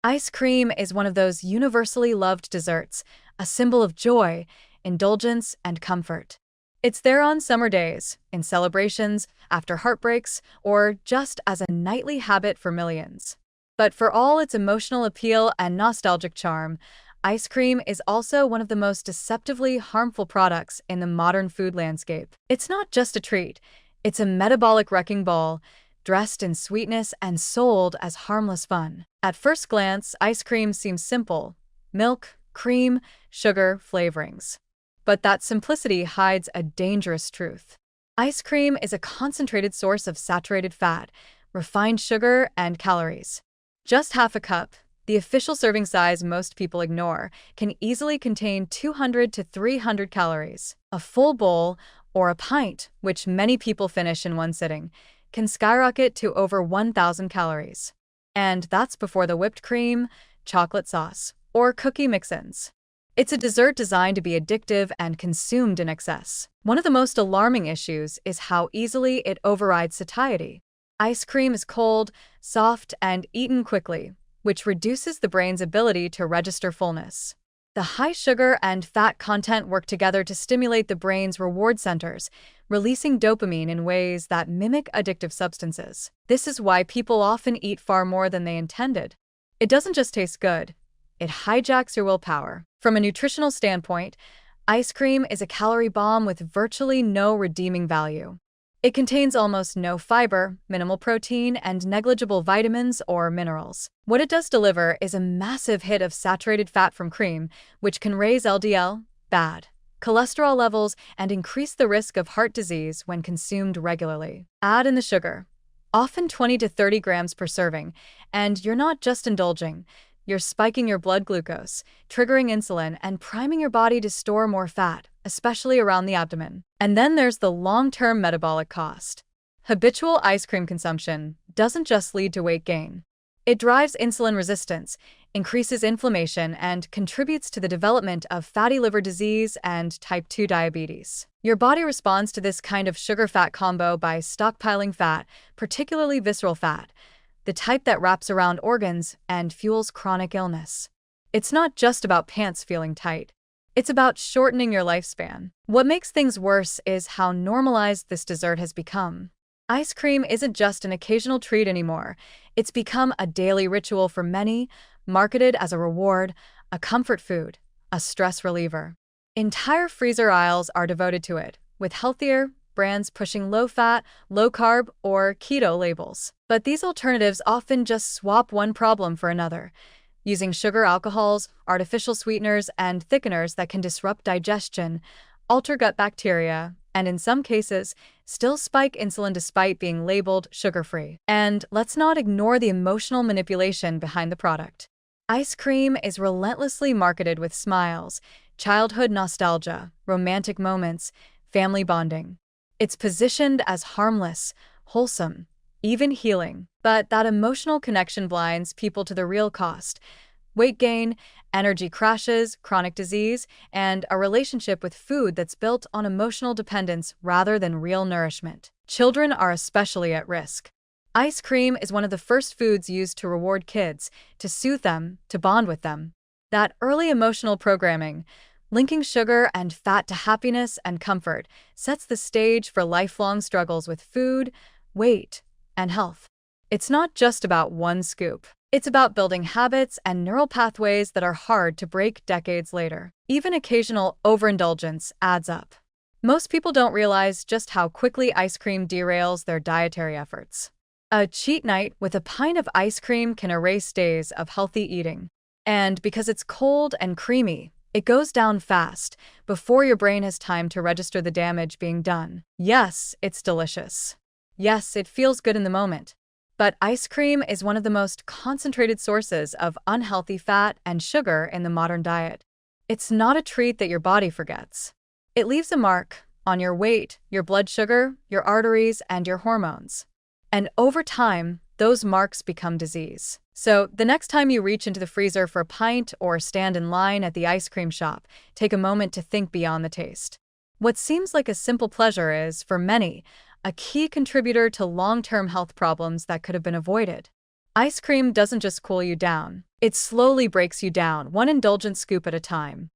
Ice cream is one of those universally loved desserts, a symbol of joy, indulgence, and comfort. It's there on summer days, in celebrations, after heartbreaks, or just as a nightly habit for millions. But for all its emotional appeal and nostalgic charm, ice cream is also one of the most deceptively harmful products in the modern food landscape. It's not just a treat, it's a metabolic wrecking ball, dressed in sweetness and sold as harmless fun. At first glance, ice cream seems simple: milk, cream, sugar, flavorings. But that simplicity hides a dangerous truth. Ice cream is a concentrated source of saturated fat, refined sugar, and calories. Just half a cup, the official serving size most people ignore, can easily contain 200 to 300 calories. A full bowl, or a pint, which many people finish in one sitting, can skyrocket to over 1,000 calories. And that's before the whipped cream, chocolate sauce, or cookie mix-ins. It's a dessert designed to be addictive and consumed in excess. One of the most alarming issues is how easily it overrides satiety. Ice cream is cold, soft, and eaten quickly, which reduces the brain's ability to register fullness. The high sugar and fat content work together to stimulate the brain's reward centers, releasing dopamine in ways that mimic addictive substances. This is why people often eat far more than they intended. It doesn't just taste good, it hijacks your willpower. From a nutritional standpoint, ice cream is a calorie bomb with virtually no redeeming value. It contains almost no fiber, minimal protein, and negligible vitamins or minerals. What it does deliver is a massive hit of saturated fat from cream, which can raise LDL, bad cholesterol levels, and increase the risk of heart disease when consumed regularly. Add in the sugar, often 20 to 30 grams per serving, and you're not just indulging. You're spiking your blood glucose, triggering insulin, and priming your body to store more fat, especially around the abdomen. And then there's the long-term metabolic cost. Habitual ice cream consumption doesn't just lead to weight gain. It drives insulin resistance, increases inflammation, and contributes to the development of fatty liver disease and type 2 diabetes. Your body responds to this kind of sugar-fat combo by stockpiling fat, particularly visceral fat, the type that wraps around organs and fuels chronic illness. It's not just about pants feeling tight. It's about shortening your lifespan. What makes things worse is how normalized this dessert has become. Ice cream isn't just an occasional treat anymore. It's become a daily ritual for many, marketed as a reward, a comfort food, a stress reliever. Entire freezer aisles are devoted to it, with healthier brands pushing low-fat, low-carb, or keto labels. But these alternatives often just swap one problem for another, using sugar alcohols, artificial sweeteners, and thickeners that can disrupt digestion, alter gut bacteria, and in some cases, still spike insulin despite being labeled sugar-free. And let's not ignore the emotional manipulation behind the product. Ice cream is relentlessly marketed with smiles, childhood nostalgia, romantic moments, family bonding. It's positioned as harmless, wholesome, even healing. But that emotional connection blinds people to the real cost: weight gain, energy crashes, chronic disease, and a relationship with food that's built on emotional dependence rather than real nourishment. Children are especially at risk. Ice cream is one of the first foods used to reward kids, to soothe them, to bond with them. That early emotional programming, linking sugar and fat to happiness and comfort, sets the stage for lifelong struggles with food, weight, and health. It's not just about one scoop. It's about building habits and neural pathways that are hard to break decades later. Even occasional overindulgence adds up. Most people don't realize just how quickly ice cream derails their dietary efforts. A cheat night with a pint of ice cream can erase days of healthy eating. And because it's cold and creamy, it goes down fast, before your brain has time to register the damage being done. Yes, it's delicious. Yes, it feels good in the moment. But ice cream is one of the most concentrated sources of unhealthy fat and sugar in the modern diet. It's not a treat that your body forgets. It leaves a mark on your weight, your blood sugar, your arteries, and your hormones. And over time, those marks become disease. So, the next time you reach into the freezer for a pint or stand in line at the ice cream shop, take a moment to think beyond the taste. What seems like a simple pleasure is, for many, a key contributor to long-term health problems that could have been avoided. Ice cream doesn't just cool you down. It slowly breaks you down, one indulgent scoop at a time.